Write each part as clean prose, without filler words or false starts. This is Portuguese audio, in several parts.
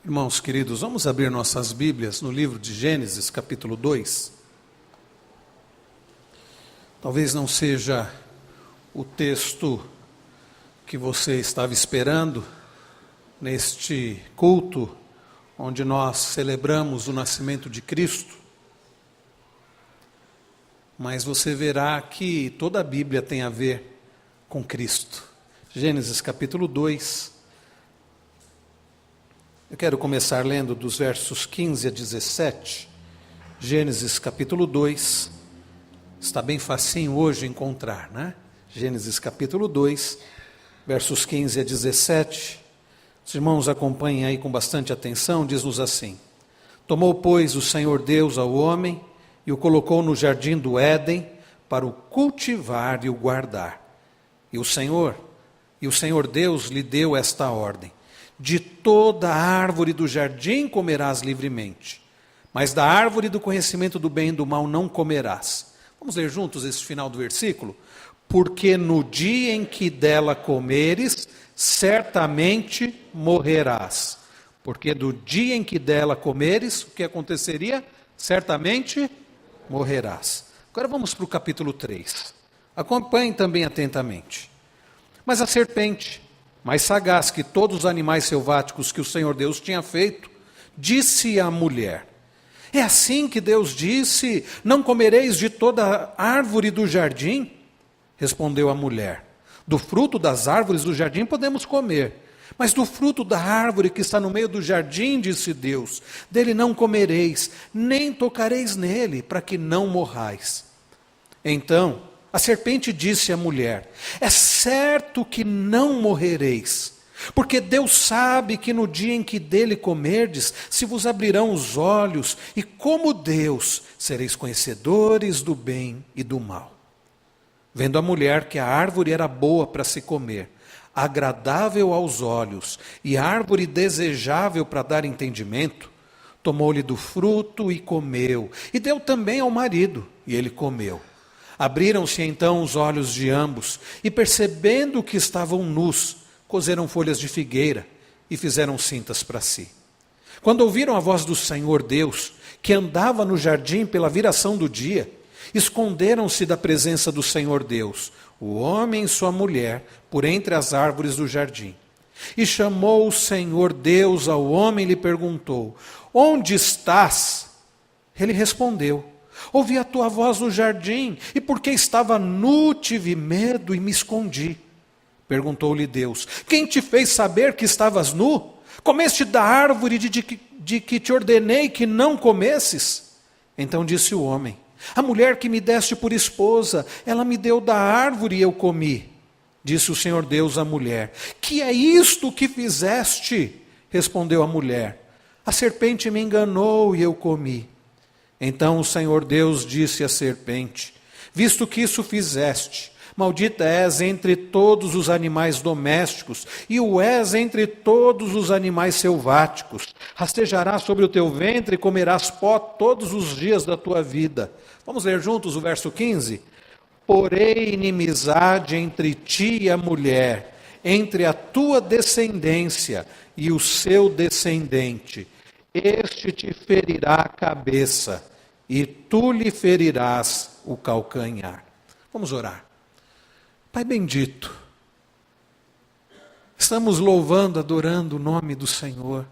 Irmãos queridos, vamos abrir nossas Bíblias no livro de Gênesis, capítulo 2. Talvez não seja o texto que você estava esperando neste culto, onde nós celebramos o nascimento de Cristo, mas você verá que toda a Bíblia tem a ver com Cristo. Gênesis capítulo 2. Eu quero começar lendo dos versos 15 a 17, Gênesis capítulo 2, está bem facinho hoje encontrar, né? Gênesis capítulo 2, versos 15 a 17, os irmãos acompanhem aí com bastante atenção, diz-nos assim: Tomou, pois, o Senhor Deus ao homem e o colocou no jardim do Éden para o cultivar e o guardar. E o Senhor Deus lhe deu esta ordem: de toda a árvore do jardim comerás livremente, mas da árvore do conhecimento do bem e do mal não comerás. Vamos ler juntos esse final do versículo? Porque no dia em que dela comeres, certamente morrerás. Porque do dia em que dela comeres, o que aconteceria? Certamente morrerás. Agora vamos para o capítulo 3. Acompanhem também atentamente. Mas a serpente, mais sagaz que todos os animais selváticos que o Senhor Deus tinha feito, disse à mulher: É assim que Deus disse: não comereis de toda árvore do jardim? Respondeu a mulher: do fruto das árvores do jardim podemos comer, mas do fruto da árvore que está no meio do jardim, disse Deus, dele não comereis, nem tocareis nele, para que não morrais. Então a serpente disse à mulher: é certo que não morrereis, porque Deus sabe que no dia em que dele comerdes, se vos abrirão os olhos, e como Deus, sereis conhecedores do bem e do mal. Vendo a mulher que a árvore era boa para se comer, agradável aos olhos, e árvore desejável para dar entendimento, tomou-lhe do fruto e comeu, e deu também ao marido, e ele comeu. Abriram-se então os olhos de ambos, e percebendo que estavam nus, coseram folhas de figueira e fizeram cintas para si. Quando ouviram a voz do Senhor Deus, que andava no jardim pela viração do dia, esconderam-se da presença do Senhor Deus, o homem e sua mulher, por entre as árvores do jardim. E chamou o Senhor Deus ao homem e lhe perguntou: onde estás? Ele respondeu: ouvi a tua voz no jardim, e porque estava nu, tive medo e me escondi. Perguntou-lhe Deus: quem te fez saber que estavas nu? Comeste da árvore de que te ordenei que não comesses? Então disse o homem: a mulher que me deste por esposa, ela me deu da árvore e eu comi. Disse o Senhor Deus à mulher: que é isto que fizeste? Respondeu a mulher: a serpente me enganou e eu comi. Então o Senhor Deus disse à serpente: visto que isso fizeste, maldita és entre todos os animais domésticos, e o és entre todos os animais selváticos. Rastejarás sobre o teu ventre e comerás pó todos os dias da tua vida. Vamos ler juntos o verso 15? Porém inimizade entre ti e a mulher, entre a tua descendência e o seu descendente. Este te ferirá a cabeça, e tu lhe ferirás o calcanhar. Vamos orar. Pai bendito, estamos louvando, adorando o nome do Senhor,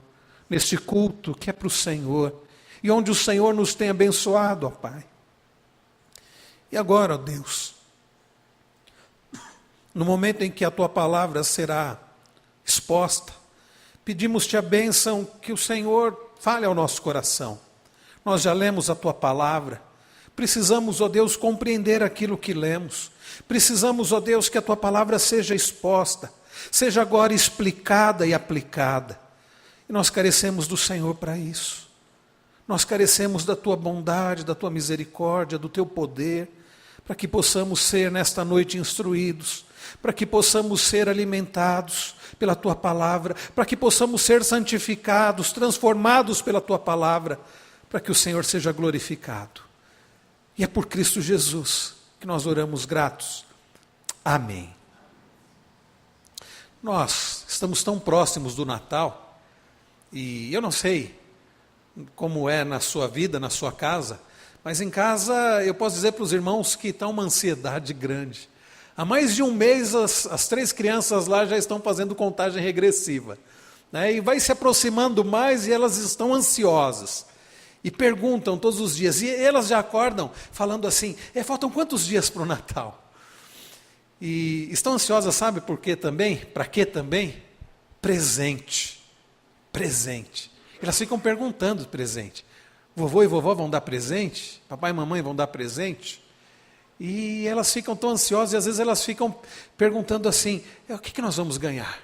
neste culto que é para o Senhor, e onde o Senhor nos tem abençoado, ó Pai. E agora, ó Deus, no momento em que a Tua palavra será exposta, pedimos-te a bênção que o Senhor fale ao nosso coração. Nós já lemos a Tua palavra, precisamos, ó Deus, compreender aquilo que lemos. Precisamos, ó Deus, que a Tua palavra seja exposta, seja agora explicada e aplicada. E nós carecemos do Senhor para isso. Nós carecemos da Tua bondade, da Tua misericórdia, do Teu poder, para que possamos ser nesta noite instruídos, para que possamos ser alimentados pela Tua palavra, para que possamos ser santificados, transformados pela Tua palavra, para que o Senhor seja glorificado. E é por Cristo Jesus que nós oramos gratos. Amém. Nós estamos tão próximos do Natal, E eu não sei como é na sua vida, na sua casa, mas em casa eu posso dizer para os irmãos que está uma ansiedade grande. Há mais de um mês as 3 crianças lá já estão fazendo contagem regressiva, né? E vai se aproximando mais e elas estão ansiosas. E perguntam todos os dias, e elas já acordam falando assim, faltam quantos dias para o Natal? E estão ansiosas, sabe por quê também? Para quê também? Presente. Presente. Elas ficam perguntando presente. Vovô e vovó vão dar presente? Papai e mamãe vão dar presente? E elas ficam tão ansiosas e às vezes elas ficam perguntando assim, o que nós vamos ganhar?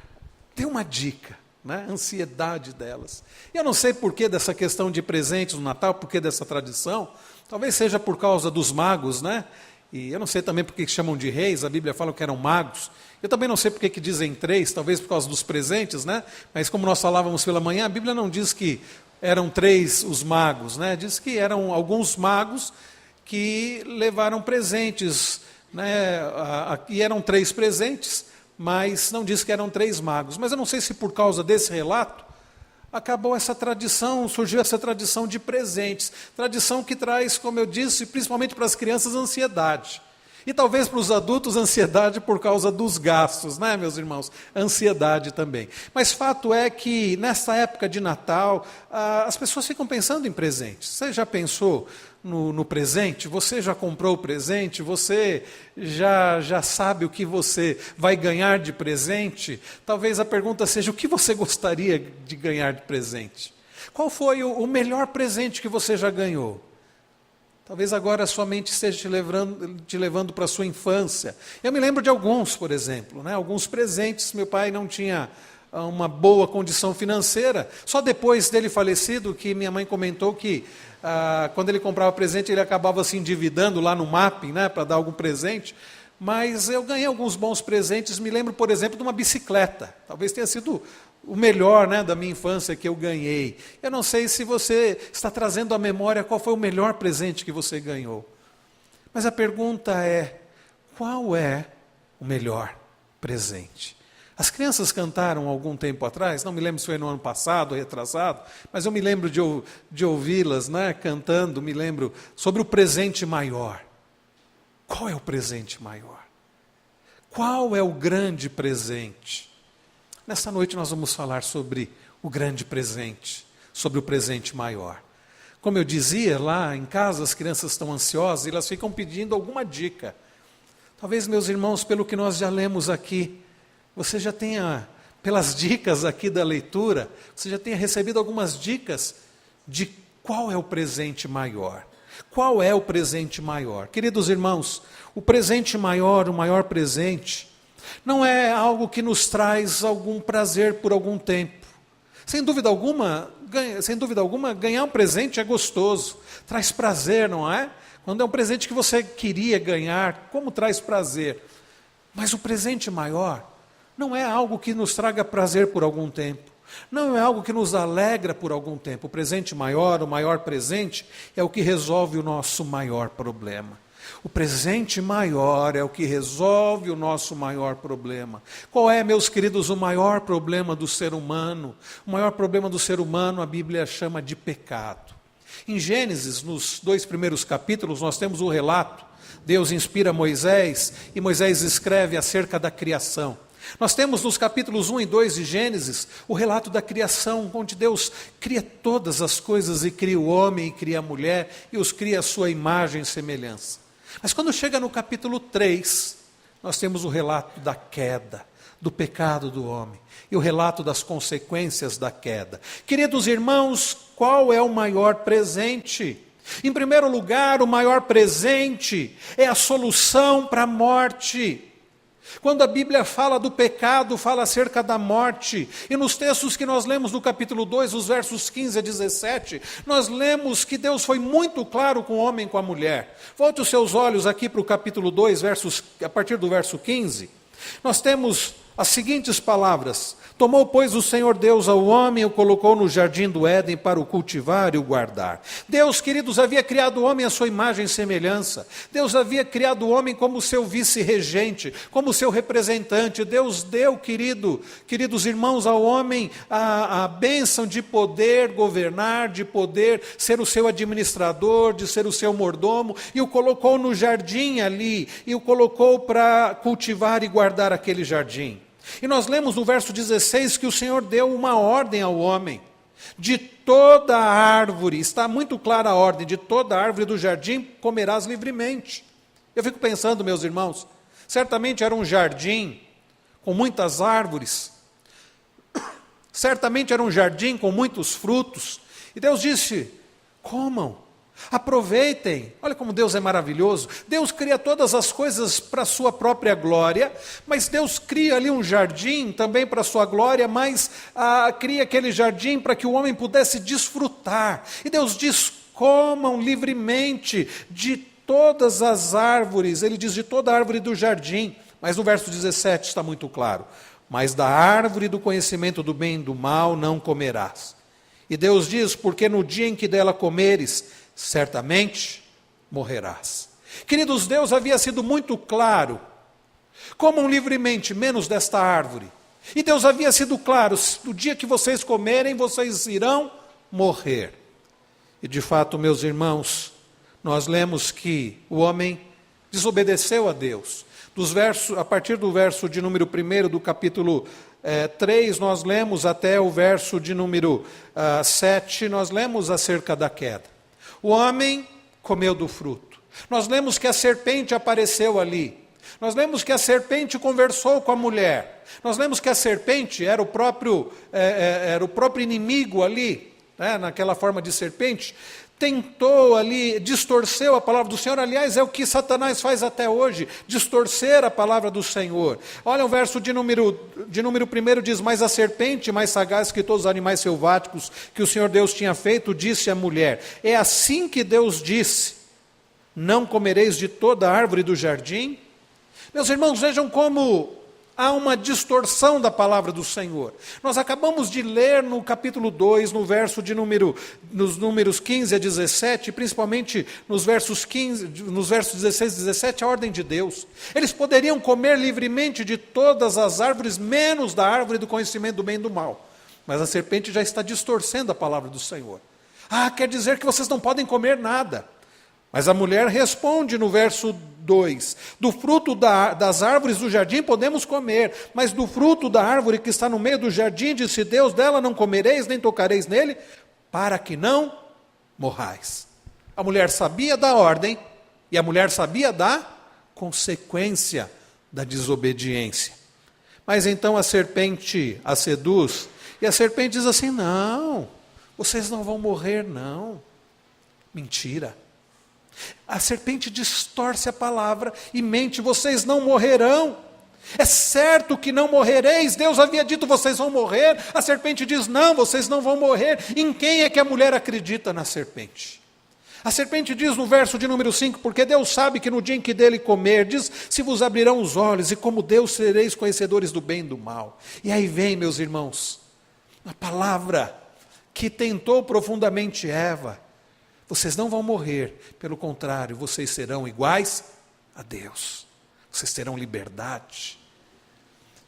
Dê uma dica, né? A ansiedade delas. Eu não sei por que dessa questão de presentes no Natal, por que dessa tradição, talvez seja por causa dos magos, né? E eu não sei também por que chamam de reis, a Bíblia fala que eram magos. Eu também não sei por que dizem 3, talvez por causa dos presentes, né? Mas como nós falávamos pela manhã, a Bíblia não diz que eram 3 os magos, né? Diz que eram alguns magos que levaram presentes, né? E eram 3 presentes, mas não diz que eram 3 magos. Mas eu não sei se por causa desse relato, acabou essa tradição, surgiu essa tradição de presentes. Tradição que traz, como eu disse, principalmente para as crianças, ansiedade. E talvez para os adultos, ansiedade por causa dos gastos, né, meus irmãos? Ansiedade também. Mas fato é que, nessa época de Natal, as pessoas ficam pensando em presentes. Você já pensou no presente? Você já comprou o presente? Você já sabe o que você vai ganhar de presente? Talvez a pergunta seja, o que você gostaria de ganhar de presente? Qual foi o melhor presente que você já ganhou? Talvez agora a sua mente esteja te levando para a sua infância. Eu me lembro de alguns, por exemplo, né? Alguns presentes. Meu pai não tinha uma boa condição financeira. Só depois dele falecido que minha mãe comentou que quando ele comprava presente ele acabava se endividando lá no mapping, né? Para dar algum presente. Mas eu ganhei alguns bons presentes. Me lembro, por exemplo, de uma bicicleta. Talvez tenha sido o melhor, né, da minha infância que eu ganhei. Eu não sei se você está trazendo à memória qual foi o melhor presente que você ganhou. Mas a pergunta é, qual é o melhor presente? As crianças cantaram algum tempo atrás, não me lembro se foi no ano passado ou retrasado, mas eu me lembro de ouvi-las, né, cantando, me lembro sobre o presente maior. Qual é o presente maior? Qual é o grande presente? Nessa noite nós vamos falar sobre o grande presente, sobre o presente maior. Como eu dizia, lá em casa as crianças estão ansiosas e elas ficam pedindo alguma dica. Talvez, meus irmãos, pelo que nós já lemos aqui, você já tenha, pelas dicas aqui da leitura, você já tenha recebido algumas dicas de qual é o presente maior. Qual é o presente maior? Queridos irmãos, o presente maior, o maior presente, não é algo que nos traz algum prazer por algum tempo. Sem dúvida alguma, ganhar um presente é gostoso, traz prazer, não é? Quando é um presente que você queria ganhar, como traz prazer? Mas o presente maior não é algo que nos traga prazer por algum tempo. Não é algo que nos alegra por algum tempo. O presente maior, o maior presente, é o que resolve o nosso maior problema. O presente maior é o que resolve o nosso maior problema. Qual é, meus queridos, o maior problema do ser humano? O maior problema do ser humano a Bíblia chama de pecado. Em Gênesis, nos 2 primeiros capítulos, nós temos o relato. Deus inspira Moisés e Moisés escreve acerca da criação. Nós temos nos capítulos 1 e 2 de Gênesis o relato da criação, onde Deus cria todas as coisas e cria o homem e cria a mulher e os cria à sua imagem e semelhança. Mas quando chega no capítulo 3, nós temos o relato da queda, do pecado do homem e o relato das consequências da queda. Queridos irmãos, qual é o maior presente? Em primeiro lugar, o maior presente é a solução para a morte. Quando a Bíblia fala do pecado, fala acerca da morte. E nos textos que nós lemos no capítulo 2, os versos 15 a 17, nós lemos que Deus foi muito claro com o homem e com a mulher. Volte os seus olhos aqui para o capítulo 2, a partir do verso 15. Nós temos as seguintes palavras: tomou, pois, o Senhor Deus ao homem e o colocou no jardim do Éden para o cultivar e o guardar. Deus, queridos, havia criado o homem à sua imagem e semelhança. Deus havia criado o homem como seu vice-regente, como seu representante. Deus deu, queridos irmãos, ao homem a bênção de poder governar, de poder ser o seu administrador, de ser o seu mordomo, e o colocou no jardim ali, e o colocou para cultivar e guardar aquele jardim. E nós lemos no verso 16 que o Senhor deu uma ordem ao homem: de toda árvore, está muito clara a ordem, de toda árvore do jardim comerás livremente. Eu fico pensando, meus irmãos, certamente era um jardim com muitas árvores, certamente era um jardim com muitos frutos, e Deus disse: comam, aproveitem. Olha como Deus é maravilhoso. Deus cria todas as coisas para a sua própria glória, mas Deus cria ali um jardim também para a sua glória, mas cria aquele jardim para que o homem pudesse desfrutar. E Deus diz: comam livremente de todas as árvores. Ele diz: de toda a árvore do jardim. Mas no verso 17 está muito claro: mas da árvore do conhecimento do bem e do mal não comerás. E Deus diz: porque no dia em que dela comeres, certamente morrerás. Queridos, Deus havia sido muito claro: comam livremente, menos desta árvore. E Deus havia sido claro: no dia que vocês comerem, vocês irão morrer. E de fato, meus irmãos, nós lemos que o homem desobedeceu a Deus. A partir do verso de número 1 do capítulo 3, nós lemos até o verso de número 7, nós lemos acerca da queda. O homem comeu do fruto. Nós lemos que a serpente apareceu ali. Nós lemos que a serpente conversou com a mulher. Nós lemos que a serpente era o próprio inimigo ali, né, naquela forma de serpente. Tentou ali, distorceu a palavra do Senhor. Aliás, é o que Satanás faz até hoje, distorcer a palavra do Senhor. Olha o verso de número 1, diz: mas a serpente, mais sagaz que todos os animais selváticos que o Senhor Deus tinha feito, disse à mulher: é assim que Deus disse: não comereis de toda a árvore do jardim? Meus irmãos, vejam como há uma distorção da palavra do Senhor. Nós acabamos de ler no capítulo 2, nos números 15 a 17, principalmente nos versos 16 e 17, a ordem de Deus. Eles poderiam comer livremente de todas as árvores, menos da árvore do conhecimento do bem e do mal. Mas a serpente já está distorcendo a palavra do Senhor. Quer dizer que vocês não podem comer nada. Mas a mulher responde no verso 2: do fruto das árvores do jardim podemos comer, mas do fruto da árvore que está no meio do jardim, disse Deus, dela não comereis, nem tocareis nele, para que não morrais. A mulher sabia da ordem, e a mulher sabia da consequência da desobediência. Mas então a serpente a seduz, e a serpente diz assim: não, vocês não vão morrer não. Mentira. A serpente distorce a palavra e mente: vocês não morrerão. É certo que não morrereis. Deus havia dito: vocês vão morrer. A serpente diz: não, vocês não vão morrer. Em quem é que a mulher acredita? Na serpente. A serpente diz no verso de número 5: porque Deus sabe que no dia em que dele comerdes, se vos abrirão os olhos, e como Deus sereis conhecedores do bem e do mal. E aí vem, meus irmãos, a palavra que tentou profundamente Eva: vocês não vão morrer, pelo contrário, vocês serão iguais a Deus. Vocês terão liberdade.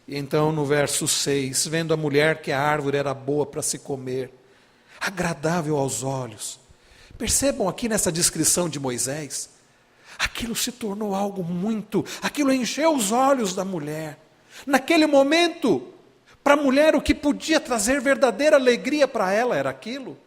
E então no verso 6, vendo a mulher que a árvore era boa para se comer, agradável aos olhos. Percebam aqui nessa descrição de Moisés, aquilo se tornou aquilo encheu os olhos da mulher. Naquele momento, para a mulher o que podia trazer verdadeira alegria para ela era aquilo.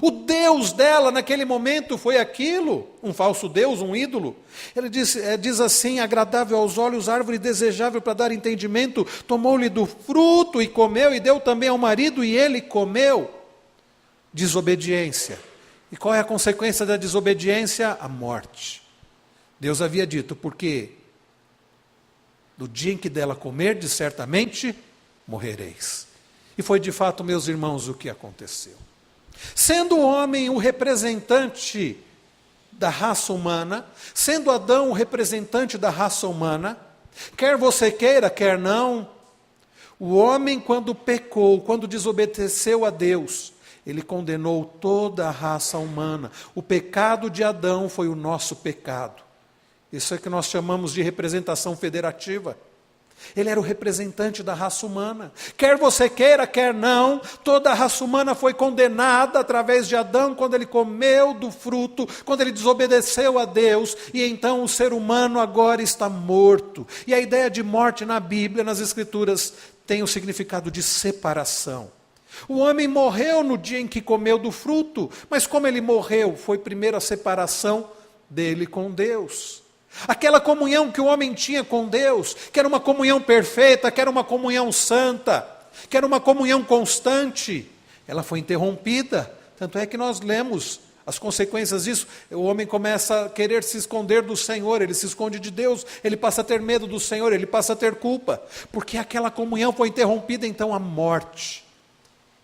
O Deus dela naquele momento foi aquilo, um falso Deus, um ídolo. Ele diz assim: agradável aos olhos, árvore desejável para dar entendimento, tomou-lhe do fruto e comeu, e deu também ao marido e ele comeu. Desobediência. E qual é a consequência da desobediência? A morte. Deus havia dito: porque no dia em que dela comerdes, certamente morrereis. E foi de fato, meus irmãos, o que aconteceu. Sendo o homem o representante da raça humana, sendo Adão o representante da raça humana, quer você queira, quer não, O homem, quando pecou, quando desobedeceu a Deus, ele condenou toda a raça humana. O pecado de Adão foi o nosso pecado. Isso é que nós chamamos de representação federativa. Ele era o representante da raça humana. Quer você queira, quer não, toda a raça humana foi condenada através de Adão, quando ele comeu do fruto, quando ele desobedeceu a Deus, e então o ser humano agora está morto. E a ideia de morte na Bíblia, nas Escrituras, tem o significado de separação. O homem morreu no dia em que comeu do fruto, mas como ele morreu, foi primeiro a separação dele com Deus. Aquela comunhão que o homem tinha com Deus, que era uma comunhão perfeita, que era uma comunhão santa, que era uma comunhão constante, ela foi interrompida. Tanto é que nós lemos as consequências disso. O homem começa a querer se esconder do Senhor, ele se esconde de Deus, ele passa a ter medo do Senhor, ele passa a ter culpa, porque aquela comunhão foi interrompida, então a morte.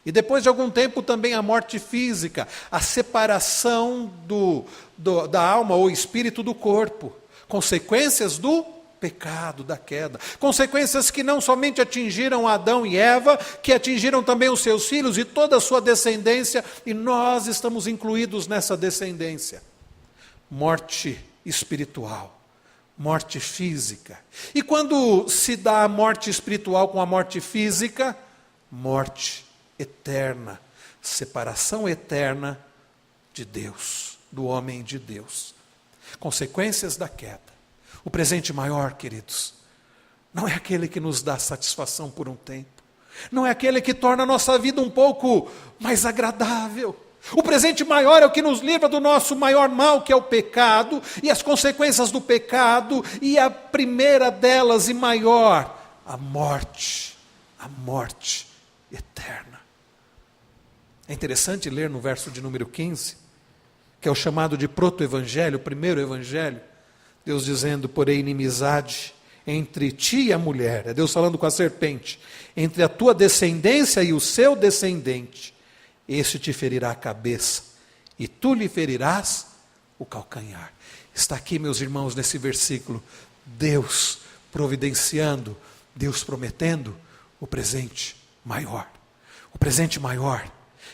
E depois de algum tempo também a morte física, a separação da alma ou espírito do corpo. Consequências do pecado, da queda. Consequências que não somente atingiram Adão e Eva, que atingiram também os seus filhos e toda a sua descendência, e nós estamos incluídos nessa descendência. Morte espiritual, morte física. E quando se dá a morte espiritual com a morte física, morte eterna, separação eterna de Deus, do homem de Deus. Consequências da queda. O presente maior, queridos, não é aquele que nos dá satisfação por um tempo, não é aquele que torna a nossa vida um pouco mais agradável. O presente maior é o que nos livra do nosso maior mal, que é o pecado, e as consequências do pecado, e a primeira delas e maior, a morte eterna. É interessante ler no verso de número 15, que é o chamado de proto-evangelho, o primeiro evangelho, Deus dizendo: porém inimizade entre ti e a mulher, é Deus falando com a serpente, entre a tua descendência e o seu descendente, este te ferirá a cabeça, e tu lhe ferirás o calcanhar. Está aqui, meus irmãos, nesse versículo, Deus providenciando, Deus prometendo o presente maior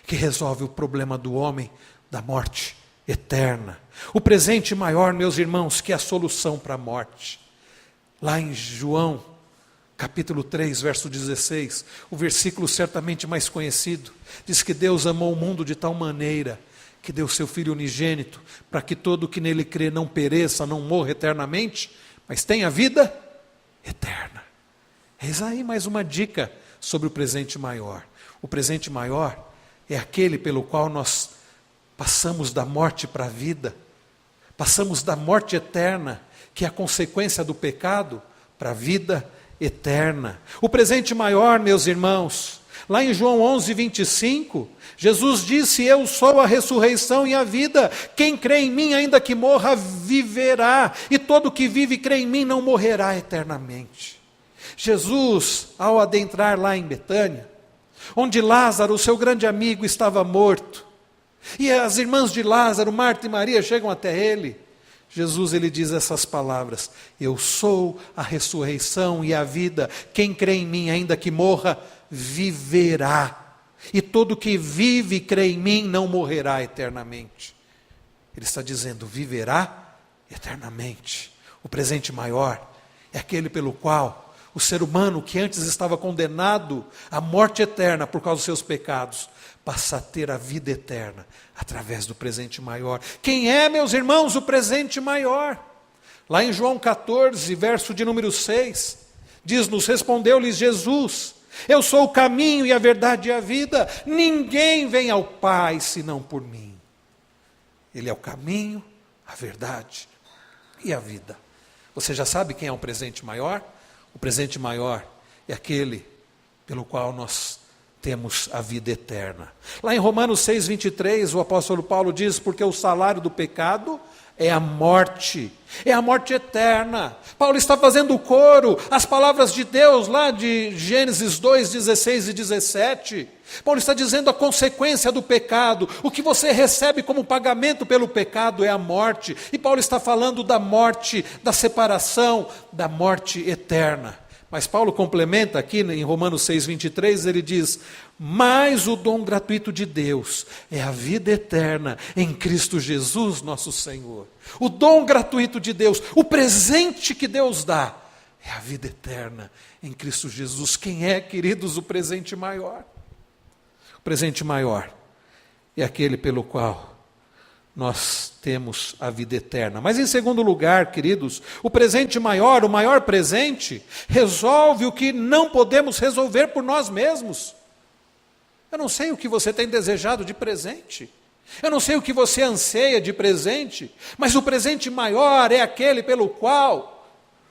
que resolve o problema do homem, da morte eterna. O presente maior, meus irmãos, que é a solução para a morte. Lá em João, capítulo 3, verso 16, o versículo certamente mais conhecido, diz que Deus amou o mundo de tal maneira que deu seu Filho unigênito, para que todo o que nele crê não pereça, não morra eternamente, mas tenha vida eterna. Eis aí mais uma dica sobre o presente maior. O presente maior é aquele pelo qual nós passamos da morte para a vida, passamos da morte eterna, que é a consequência do pecado, para a vida eterna. O presente maior, meus irmãos, lá em João 11, 25, Jesus disse: eu sou a ressurreição e a vida, quem crê em mim, ainda que morra, viverá, e todo que vive e crê em mim não morrerá eternamente. Jesus, ao adentrar lá em Betânia, onde Lázaro, o seu grande amigo, estava morto, e as irmãs de Lázaro, Marta e Maria, chegam até ele. Jesus, ele diz essas palavras: eu sou a ressurreição e a vida, quem crê em mim, ainda que morra, viverá, e todo que vive e crê em mim não morrerá eternamente. Ele está dizendo: viverá eternamente. O presente maior é aquele pelo qual o ser humano, que antes estava condenado à morte eterna por causa dos seus pecados, passa a ter a vida eterna através do presente maior. Quem é, meus irmãos, o presente maior? Lá em João 14, verso de número 6, diz-nos: respondeu-lhes Jesus: eu sou o caminho e a verdade e a vida, ninguém vem ao Pai senão por mim. Ele é o caminho, a verdade e a vida. Você já sabe quem é o presente maior? O presente maior é aquele pelo qual nós temos a vida eterna. Lá em Romanos 6, 23, o apóstolo Paulo diz: porque o salário do pecado é a morte eterna. Paulo está fazendo coro às palavras de Deus lá de Gênesis 2, 16 e 17. Paulo está dizendo a consequência do pecado, o que você recebe como pagamento pelo pecado é a morte. E Paulo está falando da morte, da separação, da morte eterna. Mas Paulo complementa aqui em Romanos 6,23, ele diz: mas o dom gratuito de Deus é a vida eterna em Cristo Jesus, nosso Senhor. O dom gratuito de Deus, o presente que Deus dá, é a vida eterna em Cristo Jesus. Quem é, queridos, o presente maior? O presente maior é aquele pelo qual nós temos a vida eterna. Mas em segundo lugar, queridos, o presente maior, o maior presente, resolve o que não podemos resolver por nós mesmos. Eu não sei o que você tem desejado de presente. Eu não sei o que você anseia de presente, mas o presente maior é aquele pelo qual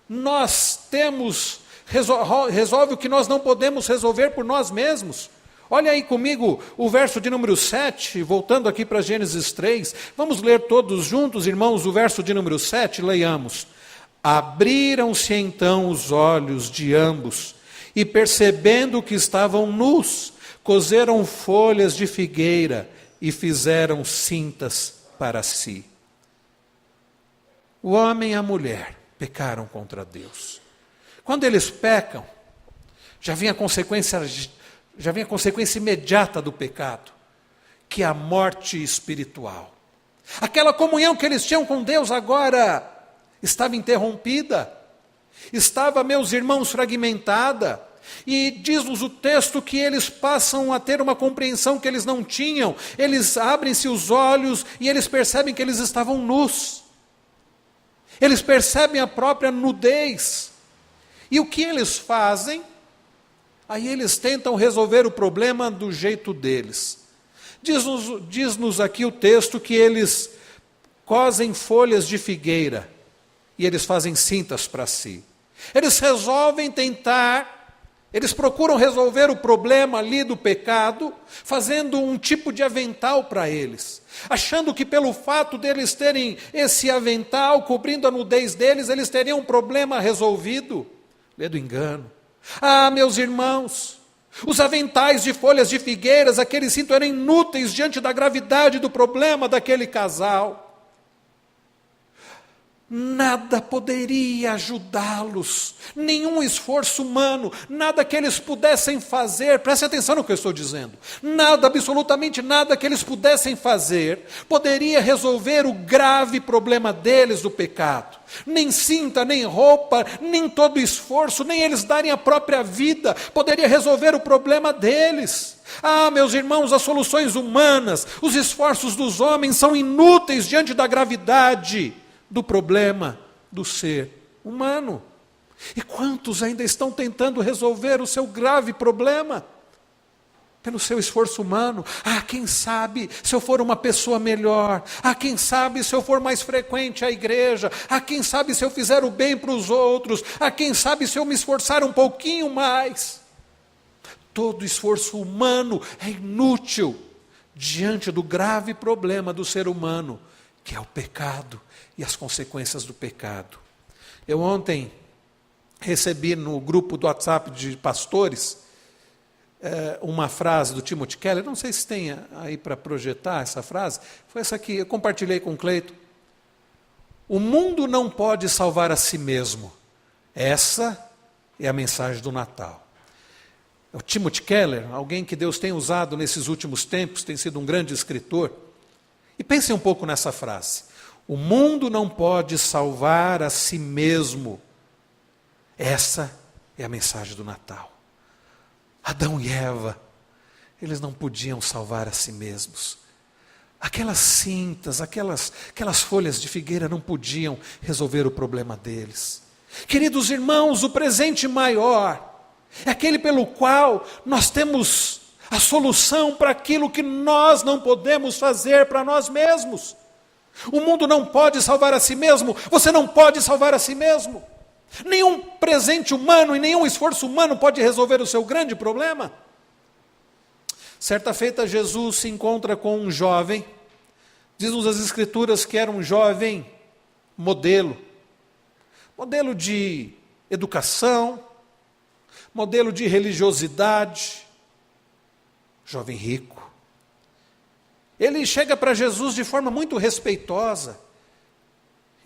nós temos, resolve o que nós não podemos resolver por nós mesmos. Olha aí comigo o verso de número 7, voltando aqui para Gênesis 3. Vamos ler todos juntos, irmãos, o verso de número 7, leiamos. Abriram-se então os olhos de ambos, e percebendo que estavam nus, coseram folhas de figueira e fizeram cintas para si. O homem e a mulher pecaram contra Deus. Quando eles pecam, já vem a consequência imediata do pecado, que é a morte espiritual. Aquela comunhão que eles tinham com Deus agora estava interrompida, estava, meus irmãos, fragmentada. E diz-nos o texto que eles passam a ter uma compreensão que eles não tinham. Eles abrem-se os olhos e eles percebem que eles estavam nus. Eles percebem a própria nudez. E o que eles fazem? Aí eles tentam resolver o problema do jeito deles. Diz-nos aqui o texto que eles cosem folhas de figueira e eles fazem cintas para si. Eles resolvem eles procuram resolver o problema ali do pecado, fazendo um tipo de avental para eles, achando que pelo fato deles terem esse avental cobrindo a nudez deles, eles teriam um problema resolvido. Lê do engano. Ah, meus irmãos, os aventais de folhas de figueiras, aqueles cintos eram inúteis diante da gravidade do problema daquele casal. Nada poderia ajudá-los, nenhum esforço humano, nada que eles pudessem fazer, preste atenção no que eu estou dizendo, nada, absolutamente nada que eles pudessem fazer, poderia resolver o grave problema deles do pecado. Nem cinta, nem roupa, nem todo esforço, nem eles darem a própria vida, poderia resolver o problema deles. Ah, meus irmãos, as soluções humanas, os esforços dos homens são inúteis diante da gravidade do problema do ser humano. E quantos ainda estão tentando resolver o seu grave problema pelo seu esforço humano? Ah, quem sabe se eu for uma pessoa melhor? Ah, quem sabe se eu for mais frequente à igreja? Ah, quem sabe se eu fizer o bem para os outros? Ah, quem sabe se eu me esforçar um pouquinho mais? Todo esforço humano é inútil diante do grave problema do ser humano, que é o pecado e as consequências do pecado. Eu ontem recebi no grupo do WhatsApp de pastores uma frase do Timothy Keller, não sei se tem aí para projetar essa frase, foi essa aqui, eu compartilhei com o Cleito. O mundo não pode salvar a si mesmo. Essa é a mensagem do Natal. O Timothy Keller, alguém que Deus tem usado nesses últimos tempos, tem sido um grande escritor. E pensem um pouco nessa frase. O mundo não pode salvar a si mesmo. Essa é a mensagem do Natal. Adão e Eva, eles não podiam salvar a si mesmos. Aquelas cintas, aquelas folhas de figueira não podiam resolver o problema deles. Queridos irmãos, o presente maior é aquele pelo qual nós temos a solução para aquilo que nós não podemos fazer para nós mesmos. O mundo não pode salvar a si mesmo, você não pode salvar a si mesmo. Nenhum presente humano e nenhum esforço humano pode resolver o seu grande problema. Certa feita, Jesus se encontra com um jovem, diz-nos as Escrituras que era um jovem modelo de educação, modelo de religiosidade, jovem rico. Ele chega para Jesus de forma muito respeitosa.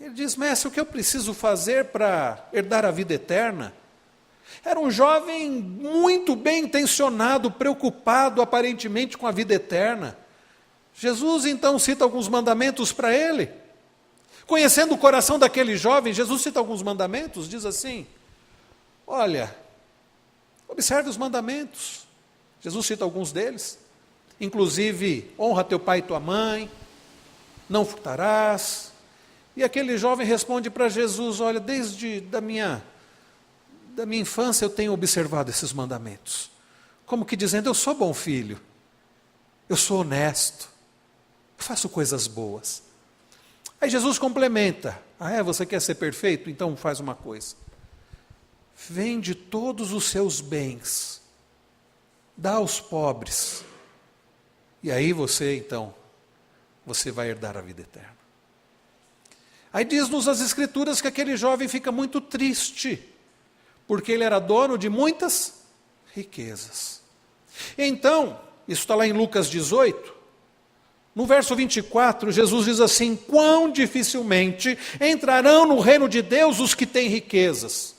Ele diz: mestre, o que eu preciso fazer para herdar a vida eterna? Era um jovem muito bem intencionado, preocupado aparentemente com a vida eterna. Jesus então cita alguns mandamentos para ele. Conhecendo o coração daquele jovem, Jesus cita alguns mandamentos, diz assim: olha, observe os mandamentos. Jesus cita alguns deles, inclusive, honra teu pai e tua mãe, não furtarás. E aquele jovem responde para Jesus: olha, desde da minha infância eu tenho observado esses mandamentos. Como que dizendo, eu sou bom filho, eu sou honesto, eu faço coisas boas. Aí Jesus complementa: você quer ser perfeito? Então faz uma coisa. Vende todos os seus bens, dá aos pobres, e aí você vai herdar a vida eterna. Aí diz-nos as Escrituras que aquele jovem fica muito triste, porque ele era dono de muitas riquezas. Então, isso está lá em Lucas 18, no verso 24, Jesus diz assim: quão dificilmente entrarão no reino de Deus os que têm riquezas.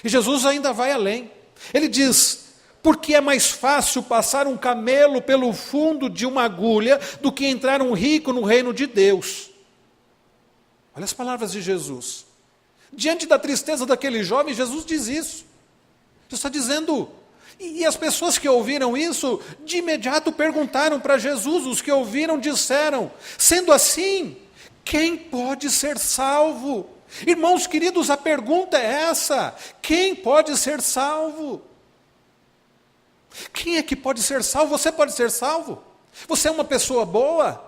E Jesus ainda vai além. Ele diz: porque é mais fácil passar um camelo pelo fundo de uma agulha do que entrar um rico no reino de Deus. Olha as palavras de Jesus. Diante da tristeza daquele jovem, Jesus diz isso. Jesus está dizendo, e as pessoas que ouviram isso, de imediato perguntaram para Jesus, os que ouviram disseram: sendo assim, quem pode ser salvo? Irmãos queridos, a pergunta é essa: quem pode ser salvo? Quem é que pode ser salvo? Você pode ser salvo? Você é uma pessoa boa?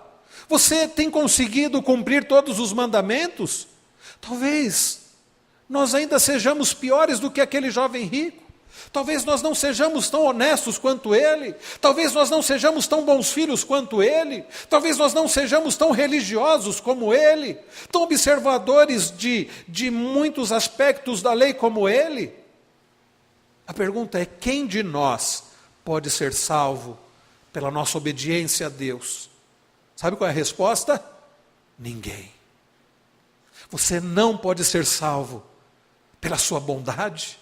Você tem conseguido cumprir todos os mandamentos? Talvez nós ainda sejamos piores do que aquele jovem rico. Talvez nós não sejamos tão honestos quanto ele. Talvez nós não sejamos tão bons filhos quanto ele. Talvez nós não sejamos tão religiosos como ele. Tão observadores de muitos aspectos da lei como ele. A pergunta é: quem de nós pode ser salvo pela nossa obediência a Deus? Sabe qual é a resposta? Ninguém. Você não pode ser salvo pela sua bondade,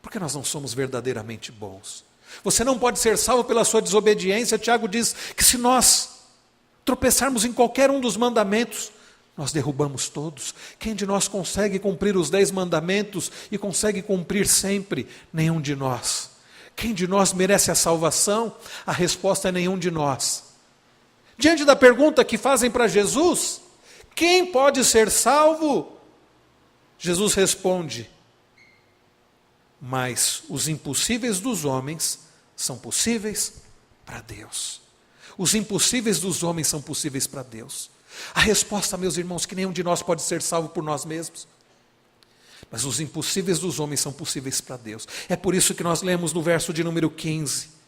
porque nós não somos verdadeiramente bons. Você não pode ser salvo pela sua desobediência. Tiago diz que se nós tropeçarmos em qualquer um dos mandamentos, nós derrubamos todos. Quem de nós consegue cumprir os 10 mandamentos e consegue cumprir sempre? Nenhum de nós. Quem de nós merece a salvação? A resposta é nenhum de nós. Diante da pergunta que fazem para Jesus, quem pode ser salvo? Jesus responde: mas os impossíveis dos homens são possíveis para Deus. Os impossíveis dos homens são possíveis para Deus. A resposta, meus irmãos, que nenhum de nós pode ser salvo por nós mesmos. Mas os impossíveis dos homens são possíveis para Deus. É por isso que nós lemos no verso de número 15.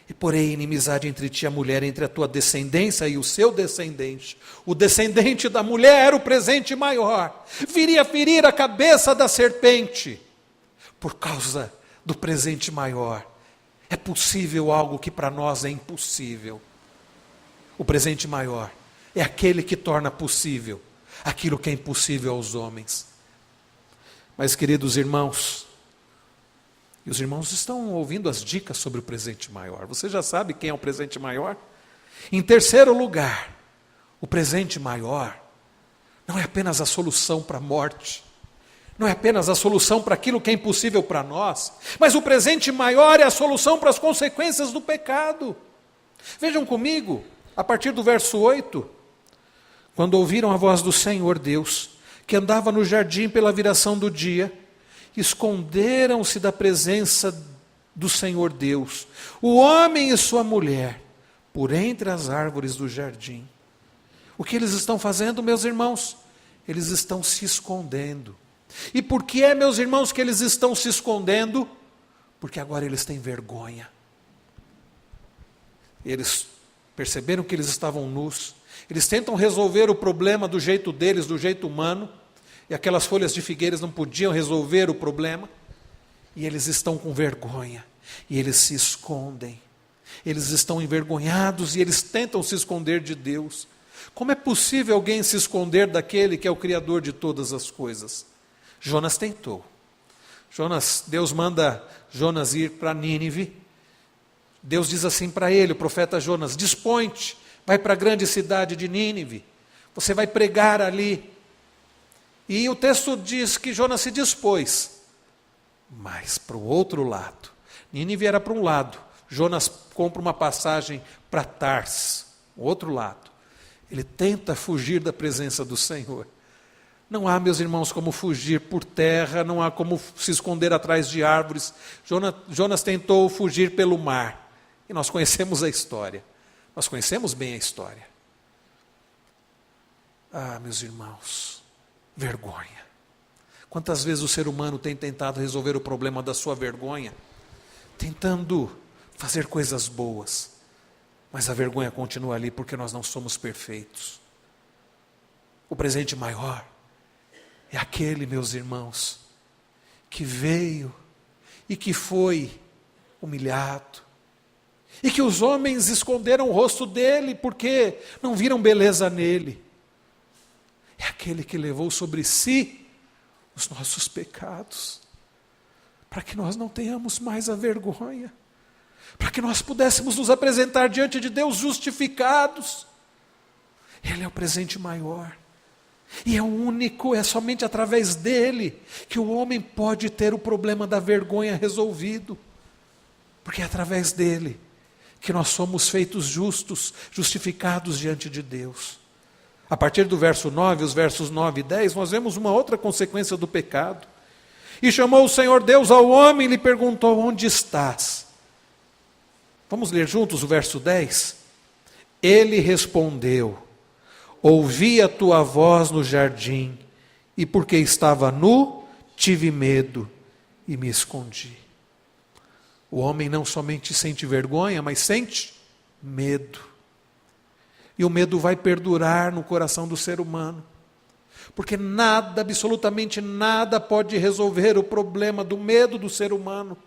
E porém inimizade entre ti e a mulher, entre a tua descendência e o seu descendente. O descendente da mulher era o presente maior. Viria ferir a cabeça da serpente. Por causa do presente maior, é possível algo que para nós é impossível. O presente maior é aquele que torna possível aquilo que é impossível aos homens. Mas, queridos irmãos, e os irmãos estão ouvindo as dicas sobre o presente maior. Você já sabe quem é o presente maior? Em terceiro lugar, o presente maior não é apenas a solução para a morte, não é apenas a solução para aquilo que é impossível para nós, mas o presente maior é a solução para as consequências do pecado. Vejam comigo, a partir do verso 8, quando ouviram a voz do Senhor Deus, que andava no jardim pela viração do dia, esconderam-se da presença do Senhor Deus, o homem e sua mulher, por entre as árvores do jardim. O que eles estão fazendo, meus irmãos? Eles estão se escondendo. E por que é, meus irmãos, que eles estão se escondendo? Porque agora eles têm vergonha. Eles perceberam que eles estavam nus. Eles tentam resolver o problema do jeito deles, do jeito humano. E aquelas folhas de figueiras não podiam resolver o problema. E eles estão com vergonha. E eles se escondem. Eles estão envergonhados e eles tentam se esconder de Deus. Como é possível alguém se esconder daquele que é o Criador de todas as coisas? Jonas tentou. Deus manda Jonas ir para Nínive. Deus diz assim para ele, o profeta Jonas: dispõe-te, vai para a grande cidade de Nínive, você vai pregar ali. E o texto diz que Jonas se dispôs, mas para o outro lado. Nínive era para um lado, Jonas compra uma passagem para Tarsis, o outro lado. Ele tenta fugir da presença do Senhor. Não há, meus irmãos, como fugir por terra, não há como se esconder atrás de árvores. Jonas tentou fugir pelo mar. E nós conhecemos a história. Nós conhecemos bem a história. Ah, meus irmãos, vergonha. Quantas vezes o ser humano tem tentado resolver o problema da sua vergonha, tentando fazer coisas boas, mas a vergonha continua ali porque nós não somos perfeitos. O presente maior é aquele, meus irmãos, que veio e que foi humilhado, e que os homens esconderam o rosto dele porque não viram beleza nele. É aquele que levou sobre si os nossos pecados, para que nós não tenhamos mais a vergonha, para que nós pudéssemos nos apresentar diante de Deus justificados. Ele é o presente maior. E é o único, é somente através dele que o homem pode ter o problema da vergonha resolvido. Porque é através dele que nós somos feitos justos, justificados diante de Deus. A partir do verso 9, os versos 9 e 10, nós vemos uma outra consequência do pecado. E chamou o Senhor Deus ao homem e lhe perguntou: onde estás? Vamos ler juntos o verso 10? Ele respondeu: ouvi a tua voz no jardim, e porque estava nu, tive medo e me escondi. O homem não somente sente vergonha, mas sente medo. E o medo vai perdurar no coração do ser humano, porque nada, absolutamente nada, pode resolver o problema do medo do ser humano,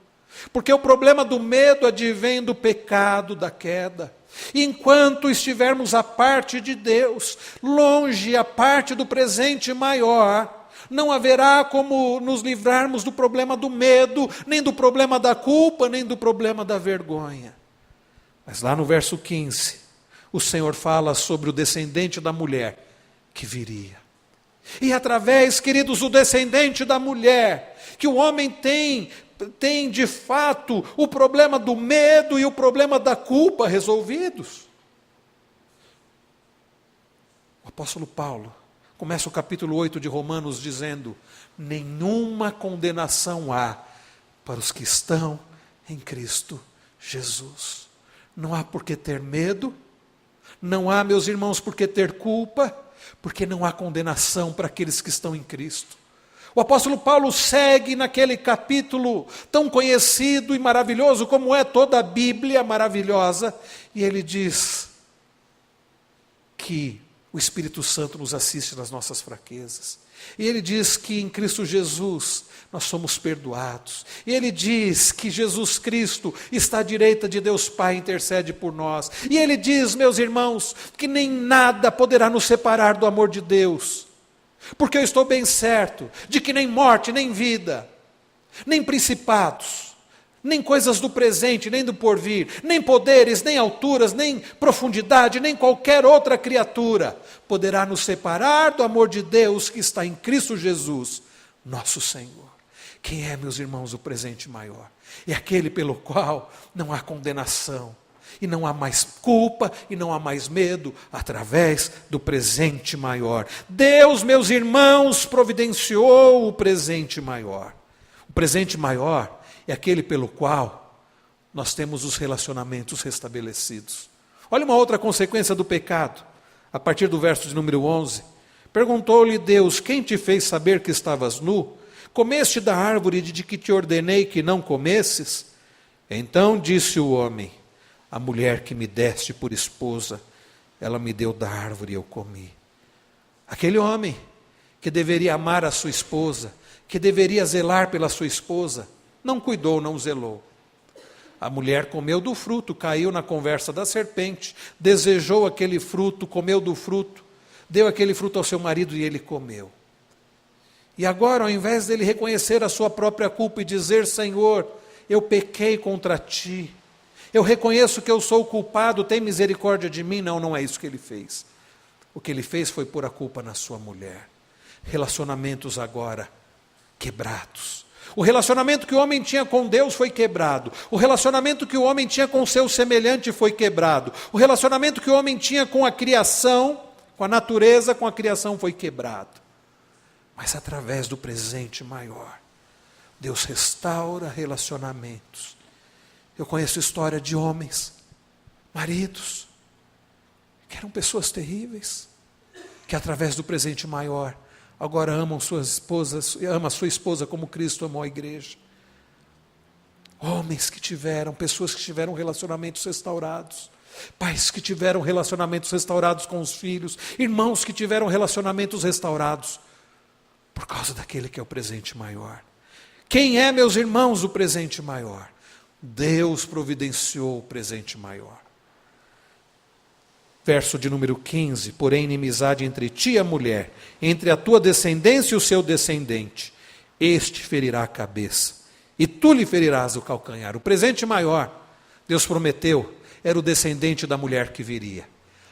porque o problema do medo advém do pecado, da queda. E enquanto estivermos à parte de Deus, longe a parte do presente maior, não haverá como nos livrarmos do problema do medo, nem do problema da culpa, nem do problema da vergonha. Mas lá no verso 15, o Senhor fala sobre o descendente da mulher que viria. E através, queridos, do descendente da mulher, que o homem tem de fato o problema do medo e o problema da culpa resolvidos. O apóstolo Paulo começa o capítulo 8 de Romanos dizendo: nenhuma condenação há para os que estão em Cristo Jesus. Não há por que ter medo, não há, meus irmãos, por que ter culpa, porque não há condenação para aqueles que estão em Cristo. O apóstolo Paulo segue naquele capítulo tão conhecido e maravilhoso como é toda a Bíblia maravilhosa, e ele diz que o Espírito Santo nos assiste nas nossas fraquezas. E ele diz que em Cristo Jesus nós somos perdoados. E ele diz que Jesus Cristo está à direita de Deus Pai e intercede por nós. E ele diz, meus irmãos, que nem nada poderá nos separar do amor de Deus. Porque eu estou bem certo de que nem morte, nem vida, nem principados, nem coisas do presente, nem do porvir, nem poderes, nem alturas, nem profundidade, nem qualquer outra criatura poderá nos separar do amor de Deus que está em Cristo Jesus, nosso Senhor. Quem é, meus irmãos, o presente maior? É aquele pelo qual não há condenação, e não há mais culpa, e não há mais medo, através do presente maior. Deus, meus irmãos, providenciou o presente maior. O presente maior é aquele pelo qual nós temos os relacionamentos restabelecidos. Olha uma outra consequência do pecado, a partir do verso de número 11. Perguntou-lhe Deus: quem te fez saber que estavas nu? Comeste da árvore de que te ordenei que não comesses? Então disse o homem: a mulher que me deste por esposa, ela me deu da árvore e eu comi. Aquele homem que deveria amar a sua esposa, que deveria zelar pela sua esposa, não cuidou, não zelou. A mulher comeu do fruto, caiu na conversa da serpente, desejou aquele fruto, comeu do fruto, deu aquele fruto ao seu marido e ele comeu. E agora, ao invés dele reconhecer a sua própria culpa e dizer: Senhor, eu pequei contra ti, eu reconheço que eu sou o culpado, tem misericórdia de mim. Não, não é isso que ele fez. O que ele fez foi pôr a culpa na sua mulher. Relacionamentos agora quebrados. O relacionamento que o homem tinha com Deus foi quebrado. O relacionamento que o homem tinha com o seu semelhante foi quebrado. O relacionamento que o homem tinha com a criação, com a natureza, com a criação foi quebrado. Mas através do presente maior, Deus restaura relacionamentos. Eu conheço história de homens, maridos, que eram pessoas terríveis, que através do presente maior, agora amam suas esposas, ama a sua esposa como Cristo amou a igreja. Homens que tiveram, pessoas que tiveram relacionamentos restaurados, pais que tiveram relacionamentos restaurados com os filhos, irmãos que tiveram relacionamentos restaurados, por causa daquele que é o presente maior. Quem é, meus irmãos, o presente maior? Deus providenciou o presente maior. Verso de número 15, porém inimizade entre ti e a mulher, entre a tua descendência e o seu descendente, este ferirá a cabeça, e tu lhe ferirás o calcanhar. O presente maior, Deus prometeu, era o descendente da mulher que viria.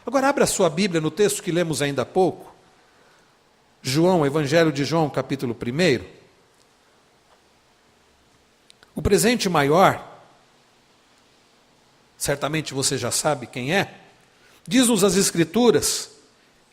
Agora abra a sua Bíblia no texto que lemos ainda há pouco, João, Evangelho de João, capítulo 1. O presente maior, certamente você já sabe quem é, diz-nos as Escrituras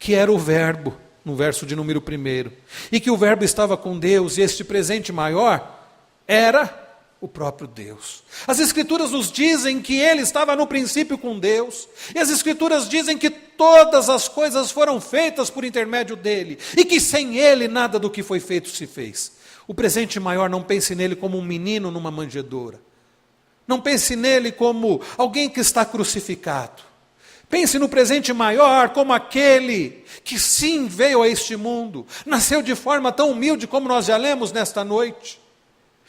que era o Verbo, no verso de número 1, e que o Verbo estava com Deus, e este presente maior era o próprio Deus. As Escrituras nos dizem que Ele estava no princípio com Deus, e as Escrituras dizem que todas as coisas foram feitas por intermédio dEle, e que sem Ele nada do que foi feito se fez. O presente maior, não pense nele como um menino numa manjedoura, não pense nele como alguém que está crucificado. Pense no presente maior como aquele que sim veio a este mundo, nasceu de forma tão humilde como nós já lemos nesta noite,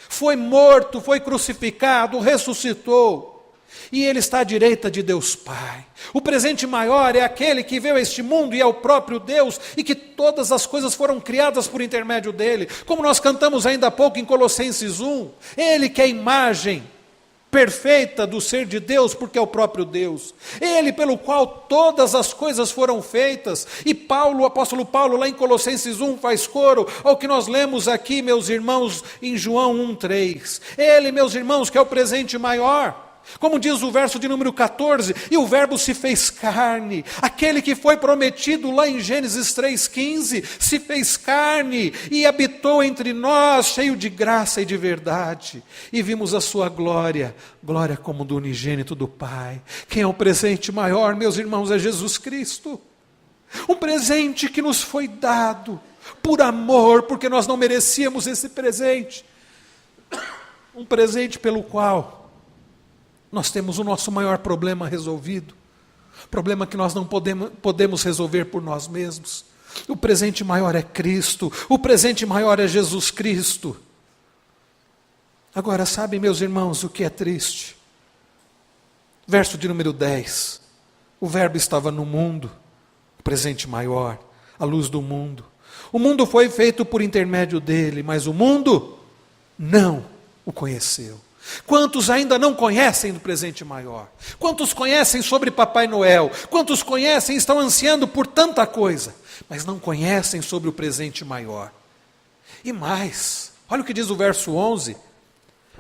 foi morto, foi crucificado, ressuscitou, e Ele está à direita de Deus Pai. O presente maior é aquele que veio a este mundo e é o próprio Deus, e que todas as coisas foram criadas por intermédio dEle, como nós cantamos ainda há pouco em Colossenses 1, Ele que é a imagem perfeita do ser de Deus, porque é o próprio Deus, Ele pelo qual todas as coisas foram feitas. E Paulo, o apóstolo Paulo, lá em Colossenses 1, faz coro ao que nós lemos aqui, meus irmãos, em João 1:3. Ele, meus irmãos, que é o presente maior, como diz o verso de número 14, e o Verbo se fez carne, aquele que foi prometido lá em Gênesis 3:15, se fez carne e habitou entre nós, cheio de graça e de verdade, e vimos a sua glória, glória como do unigênito do Pai. Quem é o presente maior, meus irmãos? É Jesus Cristo, um presente que nos foi dado por amor, porque nós não merecíamos esse presente, um presente pelo qual nós temos o nosso maior problema resolvido, problema que nós não podemos resolver por nós mesmos. O presente maior é Cristo, o presente maior é Jesus Cristo. Agora, sabem, meus irmãos, o que é triste? Verso de número 10, o Verbo estava no mundo, o presente maior, a luz do mundo. O mundo foi feito por intermédio dele, mas o mundo não o conheceu. Quantos ainda não conhecem do presente maior? Quantos conhecem sobre Papai Noel? Quantos conhecem e estão ansiando por tanta coisa, mas não conhecem sobre o presente maior? E mais, olha o que diz o verso 11,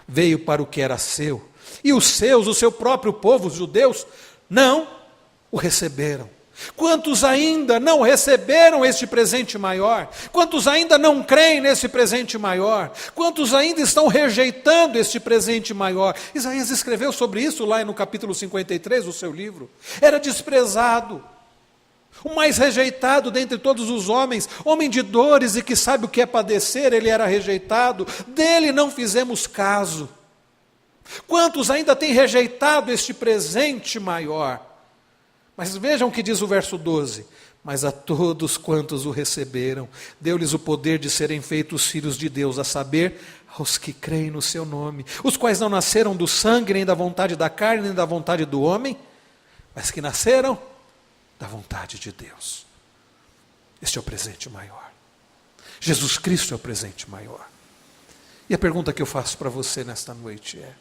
veio para o que era seu, e os seus, o seu próprio povo, os judeus, não o receberam. Quantos ainda não receberam este presente maior? Quantos ainda não creem nesse presente maior? Quantos ainda estão rejeitando este presente maior? Isaías escreveu sobre isso lá no capítulo 53 do seu livro. Era desprezado, o mais rejeitado dentre todos os homens, homem de dores e que sabe o que é padecer, ele era rejeitado, dele não fizemos caso. Quantos ainda têm rejeitado este presente maior? Mas vejam o que diz o verso 12, mas a todos quantos o receberam, deu-lhes o poder de serem feitos filhos de Deus, a saber, aos que creem no seu nome, os quais não nasceram do sangue, nem da vontade da carne, nem da vontade do homem, mas que nasceram da vontade de Deus. Este é o presente maior. Jesus Cristo é o presente maior. E a pergunta que eu faço para você nesta noite é: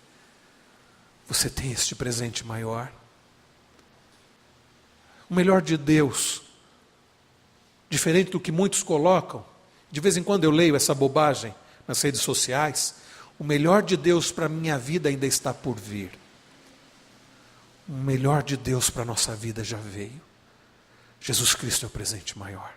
você tem este presente maior? O melhor de Deus, diferente do que muitos colocam, de vez em quando eu leio essa bobagem nas redes sociais, o melhor de Deus para a minha vida ainda está por vir. O melhor de Deus para a nossa vida já veio. Jesus Cristo é o presente maior.